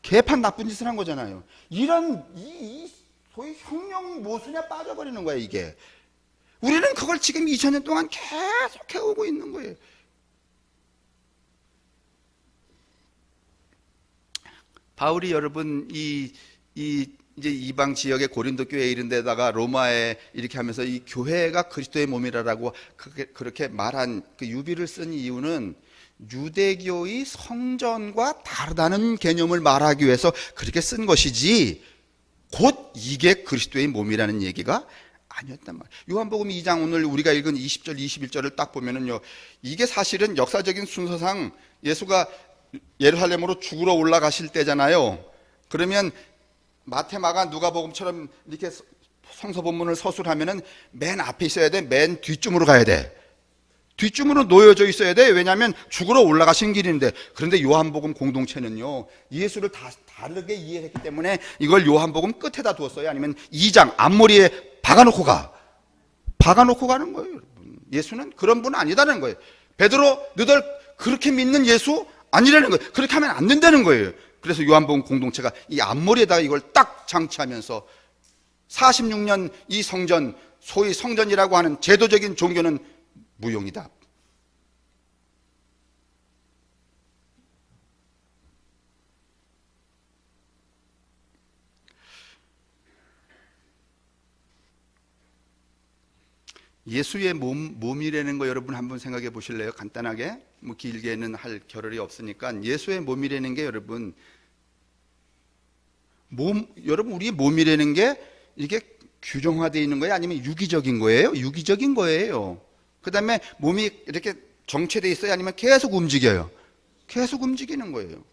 개판 나쁜 짓을 한 거잖아요. 이런 소위 혁명 모순에 빠져버리는 거야, 이게. 우리는 그걸 지금 2000년 동안 계속 해오고 있는 거예요. 바울이 여러분 이제 이방 지역의 고린도 교회에 이른 데다가 로마에 이렇게 하면서 이 교회가 그리스도의 몸이라고 그렇게 말한 그 유비를 쓴 이유는 유대교의 성전과 다르다는 개념을 말하기 위해서 그렇게 쓴 것이지 곧 이게 그리스도의 몸이라는 얘기가 아니었단 말이에요. 요한복음 2장 오늘 우리가 읽은 20절 21절을 딱 보면은요, 이게 사실은 역사적인 순서상 예수가 예루살렘으로 죽으러 올라가실 때잖아요. 그러면 마태, 마가, 누가복음처럼 이렇게 성서 본문을 서술하면은 맨 앞에 있어야 돼, 맨 뒷쯤으로 가야 돼. 뒷쯤으로 놓여져 있어야 돼. 왜냐하면 죽으러 올라가신 길인데. 그런데 요한복음 공동체는요, 예수를 다르게 이해했기 때문에 이걸 요한복음 끝에다 두었어요. 아니면 2장 앞머리에 박아놓고 가는 거예요, 여러분. 예수는 그런 분 아니다는 거예요. 베드로, 너들 그렇게 믿는 예수 아니라는 거예요. 그렇게 하면 안 된다는 거예요. 그래서 요한복음 공동체가 이 앞머리에다가 이걸 딱 장치하면서 46년 이 성전, 소위 성전이라고 하는 제도적인 종교는 무용이다. 예수의 몸이라는 거 여러분 한번 생각해 보실래요? 간단하게. 뭐 길게는 할 겨를이 없으니까. 예수의 몸이라는 게 여러분, 여러분 우리의 몸이라는 게 이렇게 규정화되어 있는 거예요? 아니면 유기적인 거예요? 유기적인 거예요. 그 다음에 몸이 이렇게 정체되어 있어요? 아니면 계속 움직여요? 계속 움직이는 거예요.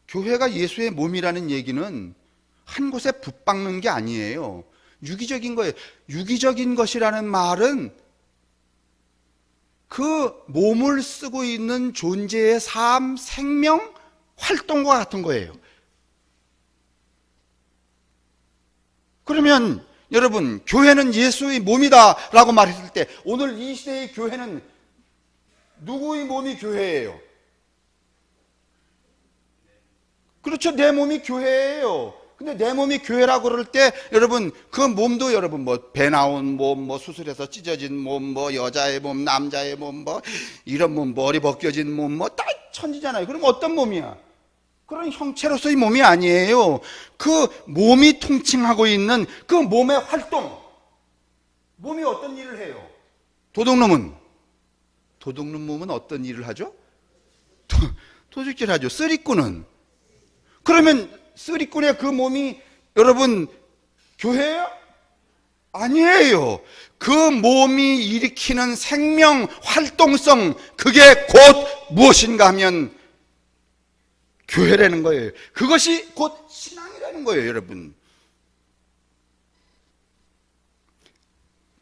교회가 예수의 몸이라는 얘기는 한 곳에 붙박는 게 아니에요. 유기적인 거예요. 유기적인 것이라는 말은 그 몸을 쓰고 있는 존재의 삶, 생명, 활동과 같은 거예요. 그러면 여러분, 교회는 예수의 몸이다 라고 말했을 때 오늘 이 시대의 교회는 누구의 몸이 교회예요? 그렇죠. 내 몸이 교회예요. 근데 내 몸이 교회라고 그럴 때 여러분, 그 몸도 여러분 뭐 배 나온 몸, 뭐 수술해서 찢어진 몸, 뭐 여자의 몸, 남자의 몸, 뭐 이런 몸, 머리 벗겨진 몸, 뭐 다 천지잖아요. 그럼 어떤 몸이야? 그런 형체로서의 몸이 아니에요. 그 몸이 통칭하고 있는 그 몸의 활동. 몸이 어떤 일을 해요? 도둑놈은 어떤 일을 하죠? 도둑질 하죠. 쓰리꾼은. 그러면 쓰리꾼의 그 몸이 여러분 교회예요? 아니에요. 그 몸이 일으키는 생명, 활동성, 그게 곧 무엇인가 하면 교회라는 거예요. 그것이 곧 신앙이라는 거예요, 여러분.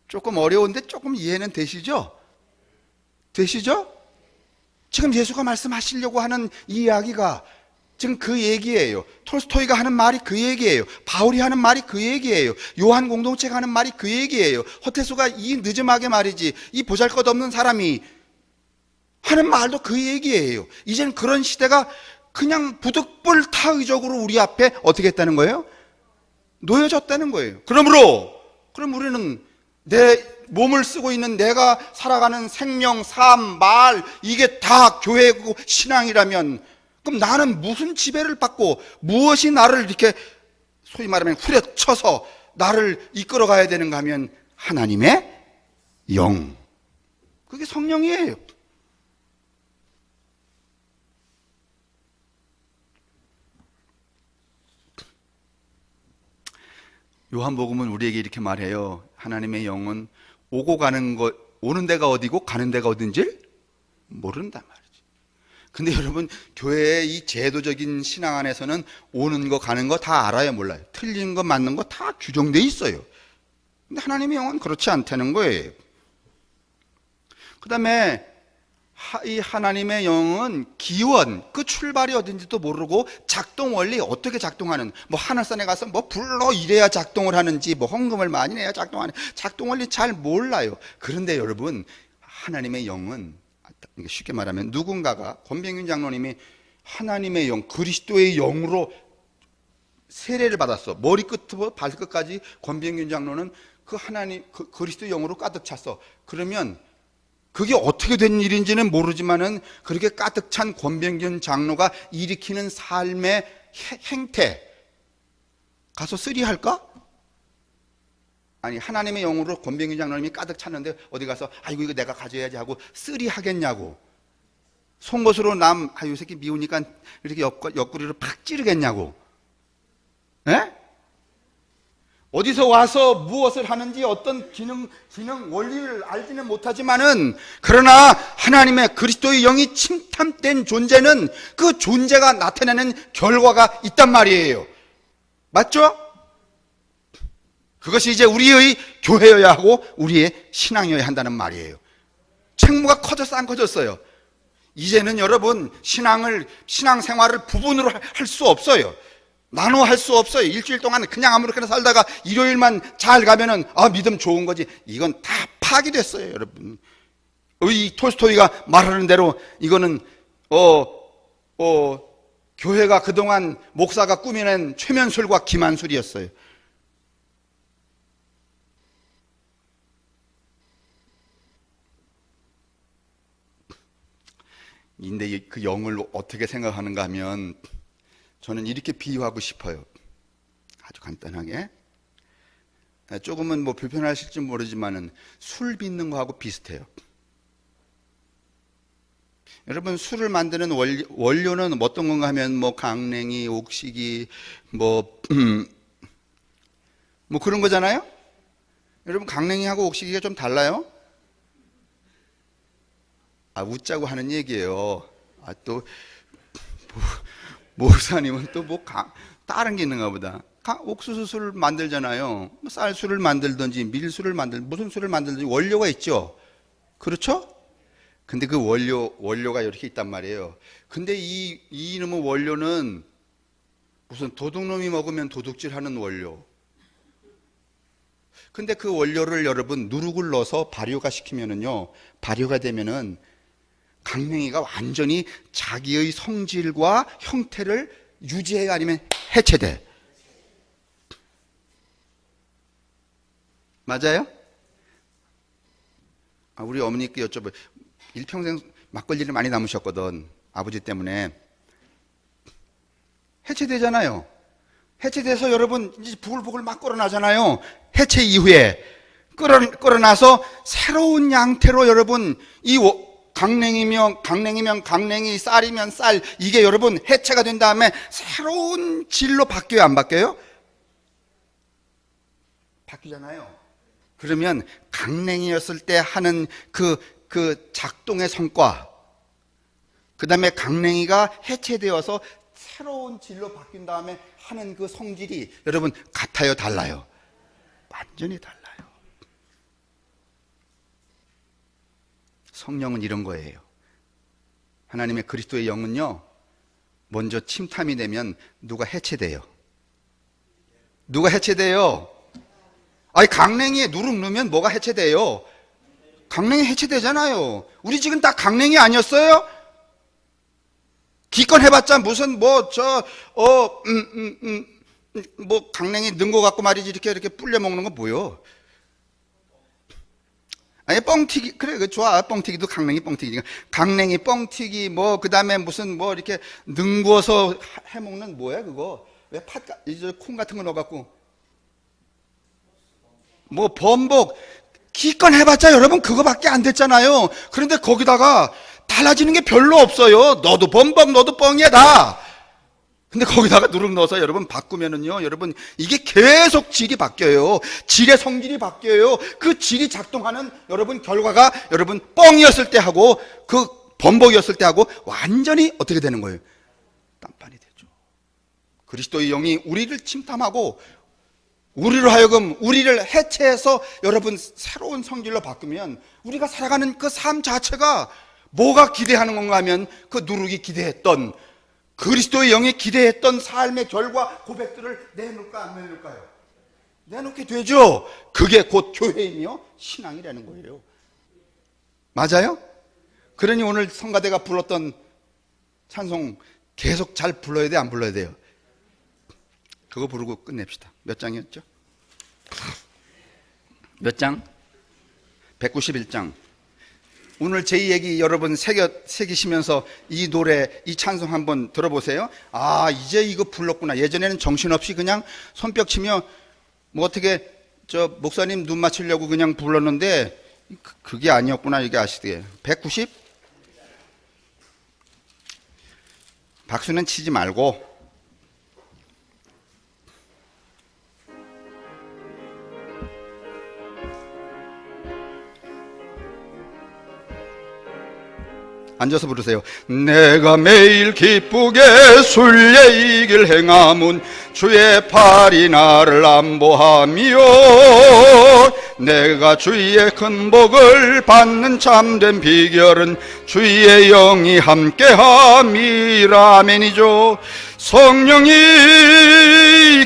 조금 어려운데 조금 이해는 되시죠? 되시죠? 지금 예수가 말씀하시려고 하는 이 이야기가 지금 그 얘기예요. 톨스토이가 하는 말이 그 얘기예요. 바울이 하는 말이 그 얘기예요. 요한 공동체가 하는 말이 그 얘기예요. 허태수가 이 늦음하게 말이지, 이 보잘것없는 사람이 하는 말도 그 얘기예요. 이제는 그런 시대가 그냥 부득불타의적으로 우리 앞에 어떻게 했다는 거예요? 놓여졌다는 거예요. 그럼 우리는 내 몸을 쓰고 있는 내가 살아가는 생명, 삶, 말, 이게 다 교회고 신앙이라면 그럼 나는 무슨 지배를 받고 무엇이 나를 이렇게 소위 말하면 후려쳐서 나를 이끌어 가야 되는가 하면 하나님의 영. 그게 성령이에요. 요한복음은 우리에게 이렇게 말해요. 하나님의 영은 오고 가는 것, 오는 데가 어디고 가는 데가 어딘지 모른단 말이지. 근데 여러분, 교회의 이 제도적인 신앙 안에서는 오는 거 가는 거 다 알아요, 몰라요? 틀린 거 맞는 거 다 규정돼 있어요. 근데 하나님의 영은 그렇지 않다는 거예요. 그 다음에 이 하나님의 영은 기원, 그 출발이 어딘지도 모르고 작동 원리, 어떻게 작동하는, 뭐 하늘산에 가서 뭐 불러 이래야 작동을 하는지, 뭐 헌금을 많이 내야 작동하는, 작동 원리 잘 몰라요. 그런데 여러분, 하나님의 영은 쉽게 말하면 누군가가, 권병윤 장로님이 하나님의 영, 그리스도의 영으로 세례를 받았어. 머리끝부터 발끝까지 권병윤 장로는 그 하나님, 그 그리스도 영으로 가득 찼어. 그러면 그게 어떻게 된 일인지는 모르지만은 그렇게 가득 찬 권병균 장로가 일으키는 삶의 행태 가서 쓰리할까? 아니, 하나님의 영으로 권병균 장로님이 가득 찼는데 어디 가서 아이고 이거 내가 가져야지 하고 쓰리하겠냐고, 송곳으로 아유 이 새끼 미우니까 이렇게 옆구리로 팍 찌르겠냐고. 예? 어디서 와서 무엇을 하는지 어떤 기능 원리를 알지는 못하지만은, 그러나 하나님의 그리스도의 영이 침탐된 존재는 그 존재가 나타내는 결과가 있단 말이에요. 맞죠? 그것이 이제 우리의 교회여야 하고 우리의 신앙이어야 한다는 말이에요. 책무가 커졌어, 안 커졌어요? 이제는 여러분, 신앙생활을 부분으로 할 수 없어요. 나눠 할 수 없어요. 일주일 동안 그냥 아무렇게나 살다가 일요일만 잘 가면은 믿음 좋은 거지. 이건 다 파기됐어요, 여러분. 이 톨스토이가 말하는 대로 이거는 교회가 그동안 목사가 꾸며낸 최면술과 기만술이었어요. 근데 그 영을 어떻게 생각하는가 하면 저는 이렇게 비유하고 싶어요. 아주 간단하게. 조금은 뭐 불편하실지 모르지만은 술 빚는 거하고 비슷해요. 여러분, 술을 만드는 원료는 어떤 건가 하면 뭐 강냉이, 옥식이, 뭐 그런 거잖아요? 여러분, 강냉이하고 옥식이가 좀 달라요? 웃자고 하는 얘기예요. 또 목사님은 또 뭐 다른 게 있는가 보다. 옥수수술 만들잖아요. 쌀술을 만들든지 밀술을 무슨 술을 만들든지 원료가 있죠. 그렇죠? 근데 그 원료가 이렇게 있단 말이에요. 근데 이 이놈의 원료는 무슨 도둑놈이 먹으면 도둑질하는 원료. 근데 그 원료를 여러분 누룩을 넣어서 발효가 시키면은요, 발효가 되면은 강냉이가 완전히 자기의 성질과 형태를 유지해야, 아니면 해체돼. 맞아요? 우리 어머니께 여쭤봐요. 일평생 막걸리를 많이 남으셨거든, 아버지 때문에. 해체되잖아요. 해체돼서 여러분 이제 부글부글 막 끓어나잖아요. 해체 이후에 끓어나서 새로운 양태로 여러분, 이 강냉이면 강냉이, 쌀이면 쌀, 이게 여러분 해체가 된 다음에 새로운 질로 바뀌어요, 안 바뀌어요? 바뀌잖아요. 그러면 강냉이였을 때 하는 그 작동의 성과, 그 다음에 강냉이가 해체되어서 새로운 질로 바뀐 다음에 하는 그 성질이 여러분 같아요, 달라요? 완전히 달라요. 성령은 이런 거예요. 하나님의 그리스도의 영은요, 먼저 침탐이 되면 누가 해체돼요. 누가 해체돼요? 강냉이에 누룩 넣으면 뭐가 해체돼요? 강냉이 해체되잖아요. 우리 지금 다 강냉이 아니었어요? 기껏 해봤자 무슨 강냉이 넣은 거 갖고 말이지 이렇게 불려 먹는 거 뭐요? 뻥튀기, 그래, 좋아. 뻥튀기도 강냉이 뻥튀기. 강냉이 뻥튀기, 그 다음에 무슨 이렇게 능구어서 해먹는 뭐야, 그거? 왜 이제 콩 같은 거 넣어갖고. 범벅. 기껏 해봤자 여러분 그거밖에 안 됐잖아요. 그런데 거기다가 달라지는 게 별로 없어요. 너도 범벅, 너도 뻥이야, 다. 근데 거기다가 누룩 넣어서 여러분 바꾸면은요, 여러분 이게 계속 질이 바뀌어요. 질의 성질이 바뀌어요. 그 질이 작동하는 여러분 결과가 여러분 뻥이었을 때 하고 그 범벅이었을 때 하고 완전히 어떻게 되는 거예요? 딴판이 되죠. 그리스도의 영이 우리를 침탐하고 우리로 하여금 우리를 해체해서 여러분 새로운 성질로 바꾸면 우리가 살아가는 그 삶 자체가 뭐가 기대하는 건가 하면 그 누룩이 기대했던, 그리스도의 영이 기대했던 삶의 결과 고백들을 내놓을까 안 내놓을까요? 내놓게 되죠. 그게 곧 교회이며 신앙이라는 거예요. 맞아요? 그러니 오늘 성가대가 불렀던 찬송 계속 잘 불러야 돼, 안 불러야 돼요? 그거 부르고 끝냅시다. 몇 장이었죠? 몇 장? 191장. 오늘 제 얘기 여러분 새기시면서 이 노래, 이 찬송 한번 들어보세요. 아, 이제 이거 불렀구나. 예전에는 정신없이 그냥 손뼉 치며 뭐 어떻게 저 목사님 눈 맞추려고 그냥 불렀는데 그게 아니었구나. 이게 아시게. 190? 박수는 치지 말고 앉아서 부르세요. 내가 매일 기쁘게 순례이길 행함은 주의 팔이 나를 안보하며 내가 주의 큰 복을 받는 참된 비결은 주의 영이 함께함이라. 아멘이죠. 성령이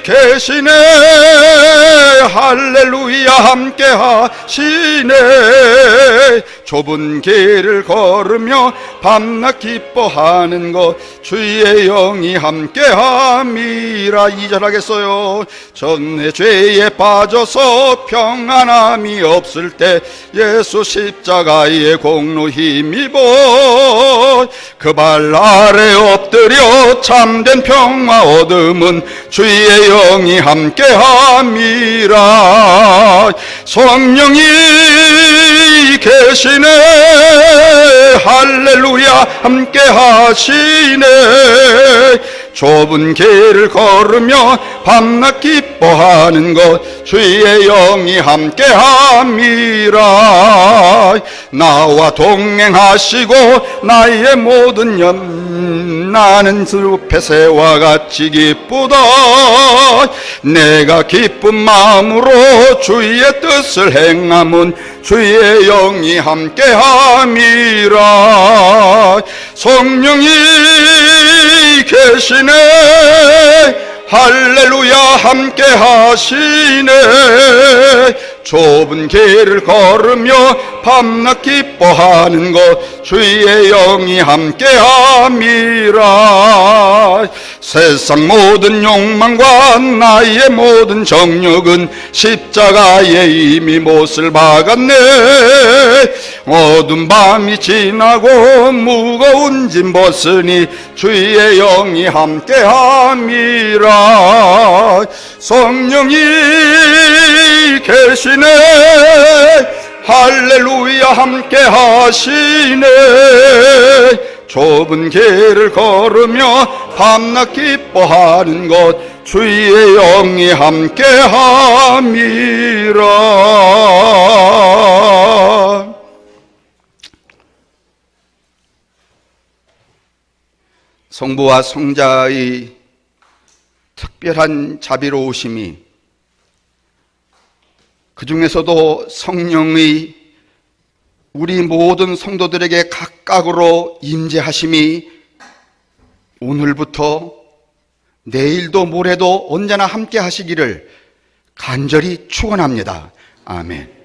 계시네. 할렐루야. 함께 하시네. 좁은 길을 걸으며 밤낮 기뻐하는 것 주의 영이 함께 함이라. 2절 하겠어요. 전에 죄에 빠져서 평안함이 없을 때 예수 십자가의 공로 힘입어 그 발 아래 엎드려 참된 평화 얻음은 주의 영이 함께 함이라. 성령이 계시네. 할렐루야. 함께 하시네. 좁은 길을 걸으며 밤낮 기뻐하는 것 주의 영이 함께 함이라. 나와 동행하시고 나의 모든 나는 숲의 새와 같이 기쁘다. 내가 기쁜 마음으로 주의 뜻을 행함은 주의 영이 함께 함이라. 성령이 계시네. 할렐루야. 함께 하시네. 좁은 길을 걸으며 밤낮 기뻐하는 것 주의 영이 함께 함이라. 세상 모든 욕망과 나의 모든 정욕은 십자가에 이미 못을 박았네. 어두운 밤이 지나고 무거운 짐 벗으니 주의 영이 함께 함이라. 성령이 계시네. 할렐루야. 함께 하시네. 좁은 길을 걸으며 밤낮 기뻐하는 것 주의 영이 함께 함이라. 성부와 성자의 특별한 자비로우심이, 그 중에서도 성령의 우리 모든 성도들에게 각각으로 임재하심이 오늘부터 내일도 모레도 언제나 함께 하시기를 간절히 축원합니다. 아멘.